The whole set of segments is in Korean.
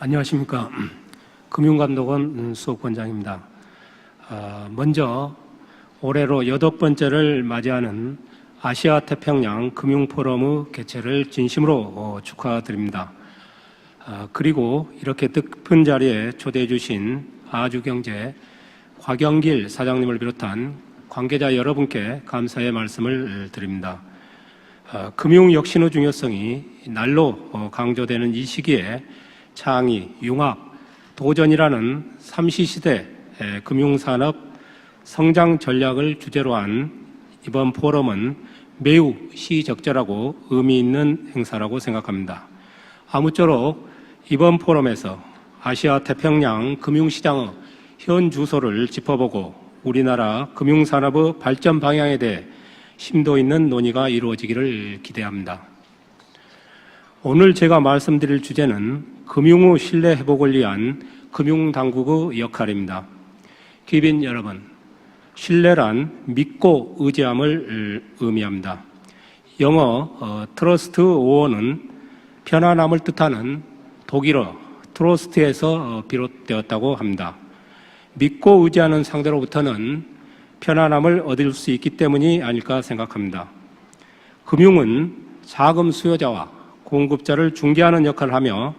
안녕하십니까. 금융감독원 수석원장입니다. 먼저 올해로 8번째를 맞이하는 아시아태평양 금융포럼의 개최를 진심으로 축하드립니다. 그리고 이렇게 뜻깊은 자리에 초대해 주신 아주경제 곽영길 사장님을 비롯한 관계자 여러분께 감사의 말씀을 드립니다. 금융혁신의 중요성이 날로 강조되는 이 시기에 창의, 융합, 도전이라는 삼시시대 금융산업 성장 전략을 주제로 한 이번 포럼은 매우 시적절하고 의미 있는 행사라고 생각합니다. 아무쪼록 이번 포럼에서 아시아 태평양 금융시장의 현 주소를 짚어보고 우리나라 금융산업의 발전 방향에 대해 심도 있는 논의가 이루어지기를 기대합니다. 오늘 제가 말씀드릴 주제는 금융의 신뢰 회복을 위한 금융당국의 역할입니다. 귀빈 여러분, 신뢰란 믿고 의지함을 의미합니다. 영어 트러스트 오어는 편안함을 뜻하는 독일어 트로스트에서 비롯되었다고 합니다. 믿고 의지하는 상대로부터는 편안함을 얻을 수 있기 때문이 아닐까 생각합니다. 금융은 자금 수요자와 공급자를 중개하는 역할을 하며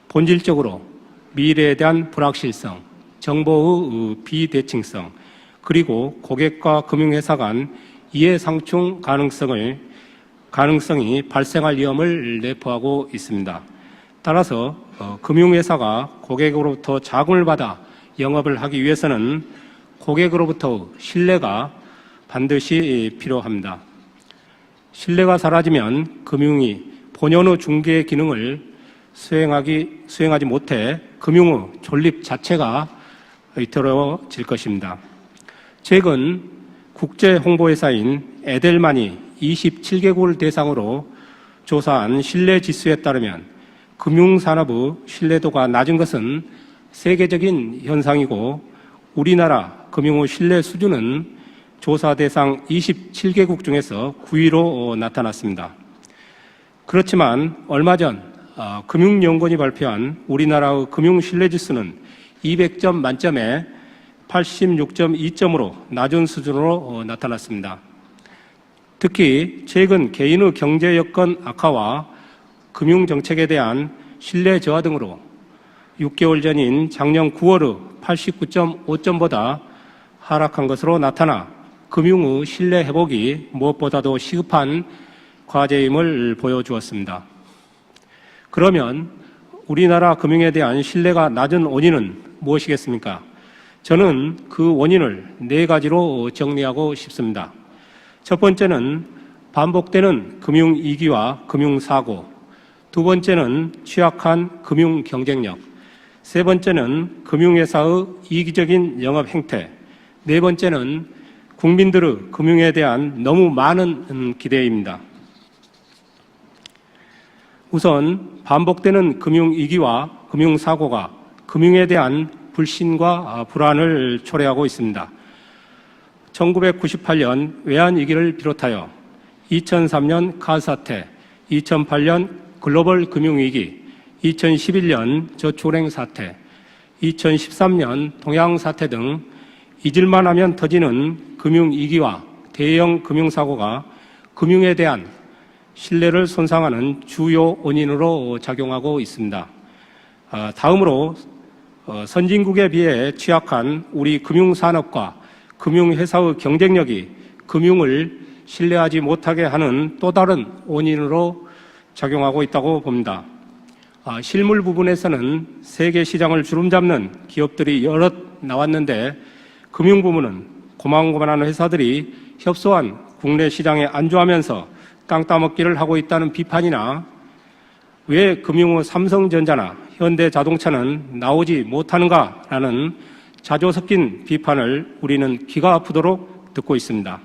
본질적으로 미래에 대한 불확실성, 정보의 비대칭성, 그리고 고객과 금융회사 간 이해상충 가능성이 발생할 위험을 내포하고 있습니다. 따라서 금융회사가 고객으로부터 자금을 받아 영업을 하기 위해서는 고객으로부터 신뢰가 반드시 필요합니다. 신뢰가 사라지면 금융이 본연의 중개 기능을 수행하지 못해 금융의 존립 자체가 위태로워질 것입니다. 최근 국제 홍보회사인 에델만이 27개국을 대상으로 조사한 신뢰 지수에 따르면 금융산업의 신뢰도가 낮은 것은 세계적인 현상이고 우리나라 금융의 신뢰 수준은 조사 대상 27개국 중에서 9위로 나타났습니다. 그렇지만 얼마 전 금융연구원이 발표한 우리나라의 금융신뢰지수는 200점 만점에 86.2점으로 낮은 수준으로 나타났습니다. 특히 최근 개인의 경제 여건 악화와 금융정책에 대한 신뢰 저하 등으로 6개월 전인 작년 9월의 89.5점보다 하락한 것으로 나타나 금융의 신뢰 회복이 무엇보다도 시급한 과제임을 보여주었습니다. 그러면 우리나라 금융에 대한 신뢰가 낮은 원인은 무엇이겠습니까? 저는 그 원인을 4가지로 정리하고 싶습니다. 첫 번째는 반복되는 금융위기와 금융사고, 두 번째는 취약한 금융경쟁력, 세 번째는 금융회사의 이기적인 영업행태, 네 번째는 국민들의 금융에 대한 너무 많은 기대입니다. 우선 반복되는 금융위기와 금융사고가 금융에 대한 불신과 불안을 초래하고 있습니다. 1998년 외환위기를 비롯하여 2003년 카드 사태, 2008년 글로벌 금융위기, 2011년 저축은행 사태, 2013년 동양 사태 등 잊을만 하면 터지는 금융위기와 대형 금융사고가 금융에 대한 신뢰를 손상하는 주요 원인으로 작용하고 있습니다. 다음으로 선진국에 비해 취약한 우리 금융산업과 금융회사의 경쟁력이 금융을 신뢰하지 못하게 하는 또 다른 원인으로 작용하고 있다고 봅니다. 실물 부분에서는 세계 시장을 주름잡는 기업들이 여럿 나왔는데 금융 부문은 고만고만한 회사들이 협소한 국내 시장에 안주하면서 땅 따먹기를 하고 있다는 비판이나 왜 금융의 삼성전자나 현대자동차는 나오지 못하는가라는 자조 섞인 비판을 우리는 귀가 아프도록 듣고 있습니다.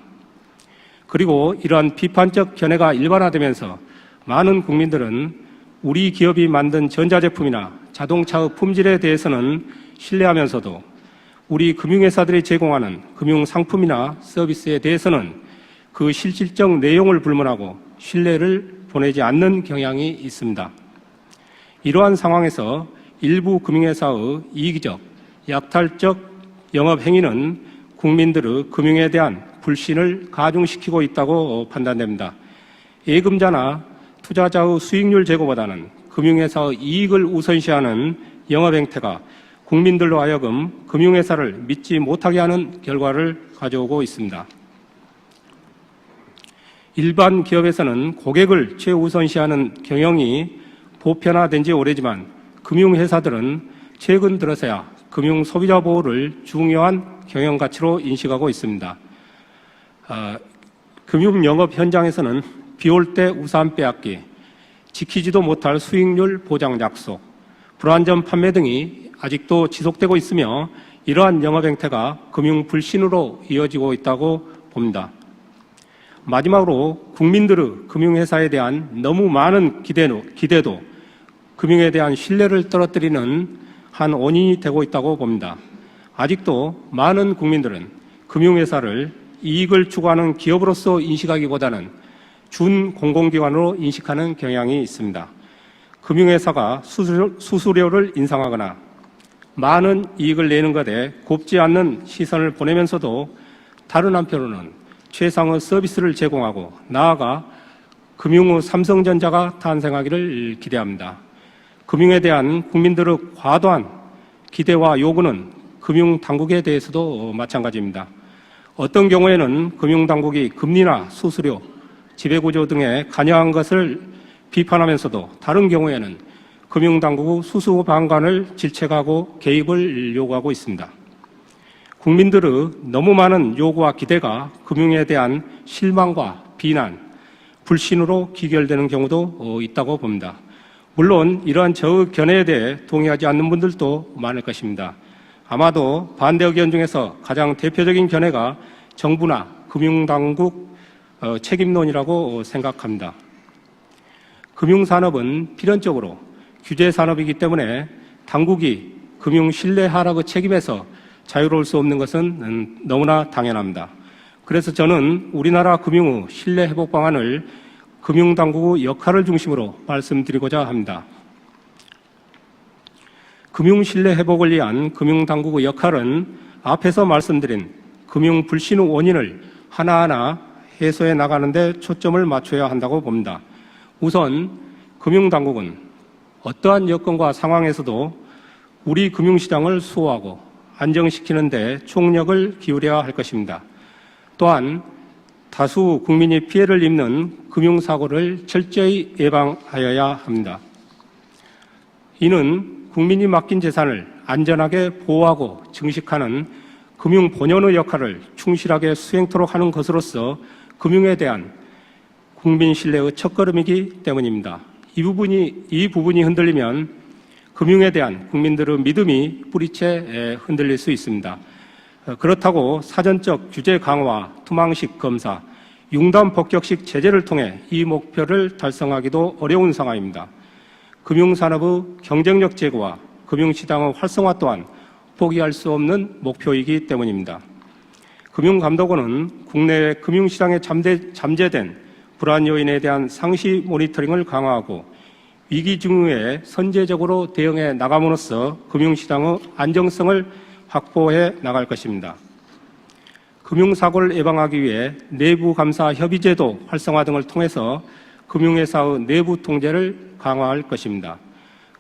그리고 이러한 비판적 견해가 일반화되면서 많은 국민들은 우리 기업이 만든 전자제품이나 자동차의 품질에 대해서는 신뢰하면서도 우리 금융회사들이 제공하는 금융상품이나 서비스에 대해서는 그 실질적 내용을 불문하고 신뢰를 보내지 않는 경향이 있습니다. 이러한 상황에서 일부 금융회사의 이기적, 약탈적 영업행위는 국민들의 금융에 대한 불신을 가중시키고 있다고 판단됩니다. 예금자나 투자자의 수익률 제고보다는 금융회사의 이익을 우선시하는 영업행태가 국민들로 하여금 금융회사를 믿지 못하게 하는 결과를 가져오고 있습니다. 일반 기업에서는 고객을 최우선시하는 경영이 보편화된 지 오래지만 금융회사들은 최근 들어서야 금융 소비자 보호를 중요한 경영 가치로 인식하고 있습니다. 금융 영업 현장에서는 비올 때 우산 빼앗기, 지키지도 못할 수익률 보장 약속, 불안전 판매 등이 아직도 지속되고 있으며 이러한 영업 행태가 금융 불신으로 이어지고 있다고 봅니다. 마지막으로 국민들의 금융회사에 대한 너무 많은 기대도 금융에 대한 신뢰를 떨어뜨리는 한 원인이 되고 있다고 봅니다. 아직도 많은 국민들은 금융회사를 이익을 추구하는 기업으로서 인식하기보다는 준공공기관으로 인식하는 경향이 있습니다. 금융회사가 수수료를 인상하거나 많은 이익을 내는 것에 곱지 않는 시선을 보내면서도 다른 한편으로는 최상의 서비스를 제공하고 나아가 금융의 삼성전자가 탄생하기를 기대합니다. 금융에 대한 국민들의 과도한 기대와 요구는 금융당국에 대해서도 마찬가지입니다. 어떤 경우에는 금융당국이 금리나 수수료, 지배구조 등에 관여한 것을 비판하면서도 다른 경우에는 금융당국의 수수방관을 질책하고 개입을 요구하고 있습니다. 국민들의 너무 많은 요구와 기대가 금융에 대한 실망과 비난, 불신으로 귀결되는 경우도 있다고 봅니다. 물론 이러한 저의 견해에 대해 동의하지 않는 분들도 많을 것입니다. 아마도 반대 의견 중에서 가장 대표적인 견해가 정부나 금융당국 책임론이라고 생각합니다. 금융산업은 필연적으로 규제산업이기 때문에 당국이 금융 신뢰 하락의 책임에서 자유로울 수 없는 것은 너무나 당연합니다. 그래서 저는 우리나라 금융의 신뢰 회복 방안을 금융당국의 역할을 중심으로 말씀드리고자 합니다. 금융 신뢰 회복을 위한 금융당국의 역할은 앞에서 말씀드린 금융 불신의 원인을 하나하나 해소해 나가는 데 초점을 맞춰야 한다고 봅니다. 우선 금융당국은 어떠한 여건과 상황에서도 우리 금융시장을 수호하고 안정시키는 데 총력을 기울여야 할 것입니다. 또한 다수 국민이 피해를 입는 금융사고를 철저히 예방하여야 합니다. 이는 국민이 맡긴 재산을 안전하게 보호하고 증식하는 금융 본연의 역할을 충실하게 수행토록 하는 것으로서 금융에 대한 국민 신뢰의 첫걸음이기 때문입니다. 이 부분이 흔들리면 금융에 대한 국민들의 믿음이 뿌리채 흔들릴 수 있습니다. 그렇다고 사전적 규제 강화, 투망식 검사, 융단 폭격식 제재를 통해 이 목표를 달성하기도 어려운 상황입니다. 금융산업의 경쟁력 제고와 금융시장의 활성화 또한 포기할 수 없는 목표이기 때문입니다. 금융감독원은 국내 금융시장에 잠재된 불안 요인에 대한 상시 모니터링을 강화하고 위기 징후에 선제적으로 대응해 나감으로써 금융시장의 안정성을 확보해 나갈 것입니다. 금융사고를 예방하기 위해 내부감사 협의제도 활성화 등을 통해서 금융회사의 내부 통제를 강화할 것입니다.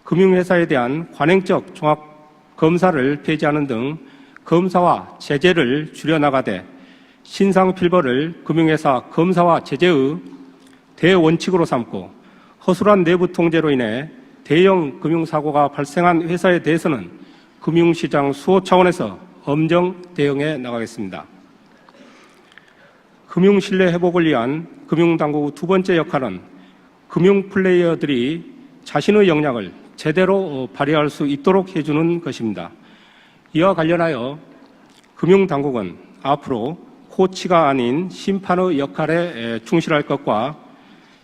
금융회사에 대한 관행적 종합검사를 폐지하는 등 검사와 제재를 줄여나가되 신상필벌을 금융회사 검사와 제재의 대원칙으로 삼고 허술한 내부 통제로 인해 대형 금융사고가 발생한 회사에 대해서는 금융시장 수호 차원에서 엄정 대응해 나가겠습니다. 금융신뢰 회복을 위한 금융당국의 두 번째 역할은 금융플레이어들이 자신의 역량을 제대로 발휘할 수 있도록 해주는 것입니다. 이와 관련하여 금융당국은 앞으로 코치가 아닌 심판의 역할에 충실할 것과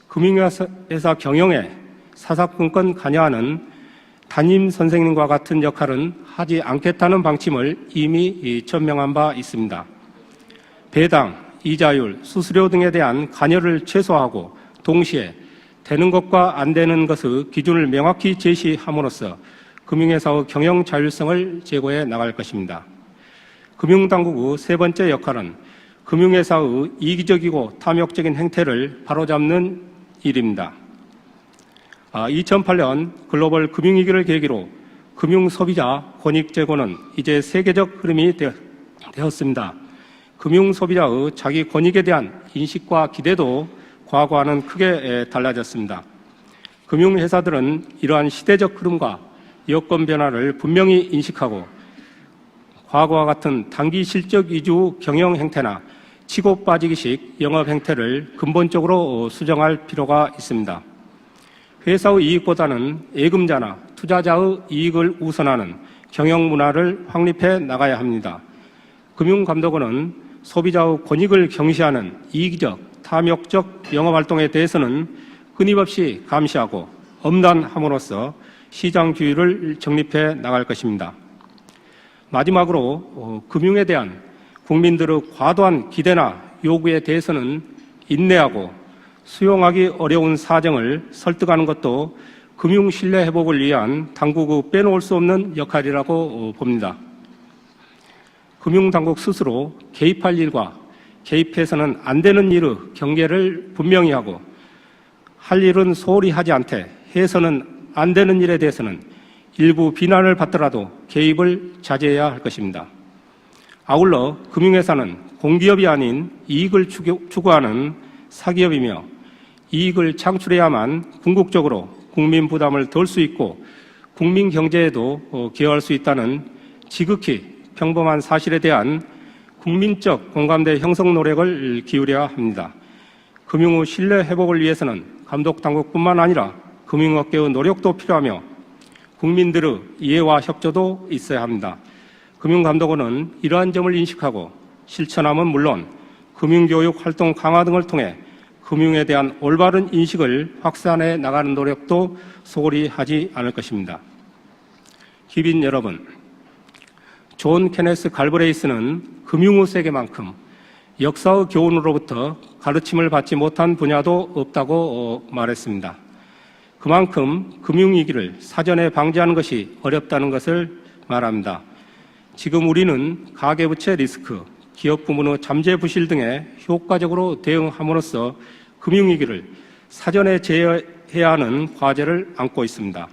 금융회사 경영에 사사건건 관여하는 담임 선생님과 같은 역할은 하지 않겠다는 방침을 이미 천명한 바 있습니다. 배당, 이자율, 수수료 등에 대한 관여를 최소화하고 동시에 되는 것과 안 되는 것의 기준을 명확히 제시함으로써 금융회사의 경영 자율성을 제고해 나갈 것입니다. 금융당국의 세 번째 역할은 금융회사의 이기적이고 탐욕적인 행태를 바로잡는 일입니다. 2008년 글로벌 금융위기를 계기로 금융소비자 권익 제고는 이제 세계적 흐름이 되었습니다. 금융소비자의 자기 권익에 대한 인식과 기대도 과거와는 크게 달라졌습니다. 금융회사들은 이러한 시대적 흐름과 여건 변화를 분명히 인식하고 과거와 같은 단기 실적 위주 경영 행태나 치고 빠지기식 영업 행태를 근본적으로 수정할 필요가 있습니다. 회사의 이익보다는 예금자나 투자자의 이익을 우선하는 경영 문화를 확립해 나가야 합니다. 금융감독원은 소비자의 권익을 경시하는 이기적, 탐욕적 영업활동에 대해서는 끊임없이 감시하고 엄단함으로써 시장 규율을 정립해 나갈 것입니다. 마지막으로 금융에 대한 국민들의 과도한 기대나 요구에 대해서는 인내하고 수용하기 어려운 사정을 설득하는 것도 금융 신뢰 회복을 위한 당국의 빼놓을 수 없는 역할이라고 봅니다. 금융당국 스스로 개입할 일과 개입해서는 안 되는 일의 경계를 분명히 하고 할 일은 소홀히 하지 않되 해서는 안 되는 일에 대해서는 일부 비난을 받더라도 개입을 자제해야 할 것입니다. 아울러 금융회사는 공기업이 아닌 이익을 추구하는 사기업이며 이익을 창출해야만 궁극적으로 국민 부담을 덜 수 있고 국민 경제에도 기여할 수 있다는 지극히 평범한 사실에 대한 국민적 공감대 형성 노력을 기울여야 합니다. 금융의 신뢰 회복을 위해서는 감독당국뿐만 아니라 금융업계의 노력도 필요하며 국민들의 이해와 협조도 있어야 합니다. 금융감독원은 이러한 점을 인식하고 실천함은 물론 금융교육 활동 강화 등을 통해 금융에 대한 올바른 인식을 확산해 나가는 노력도 소홀히 하지 않을 것입니다. 기빈 여러분, 존 케네스 갈브레이스는 금융의 세계만큼 역사의 교훈으로부터 가르침을 받지 못한 분야도 없다고 말했습니다. 그만큼 금융위기를 사전에 방지하는 것이 어렵다는 것을 말합니다. 지금 우리는 가계부채 리스크, 기업 부문의 잠재 부실 등에 효과적으로 대응함으로써 금융위기를 사전에 제어해야 하는 과제를 안고 있습니다.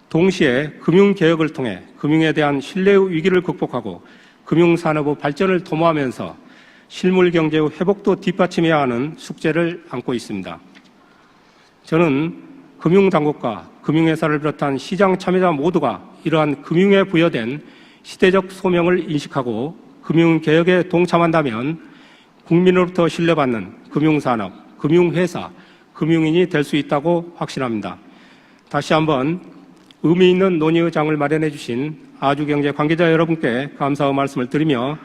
동시에 금융개혁을 통해 금융에 대한 신뢰의 위기를 극복하고 금융산업의 발전을 도모하면서 실물경제의 회복도 뒷받침해야 하는 숙제를 안고 있습니다. 저는 금융당국과 금융회사를 비롯한 시장 참여자 모두가 이러한 금융에 부여된 시대적 소명을 인식하고 금융개혁에 동참한다면 국민으로부터 신뢰받는 금융산업, 금융회사, 금융인이 될 수 있다고 확신합니다. 다시 한번 의미 있는 논의의 장을 마련해 주신 아주경제 관계자 여러분께 감사의 말씀을 드리며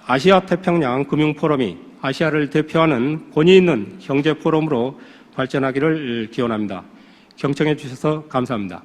아시아 태평양 금융포럼이 아시아를 대표하는 권위 있는 경제 포럼으로 발전하기를 기원합니다. 경청해 주셔서 감사합니다.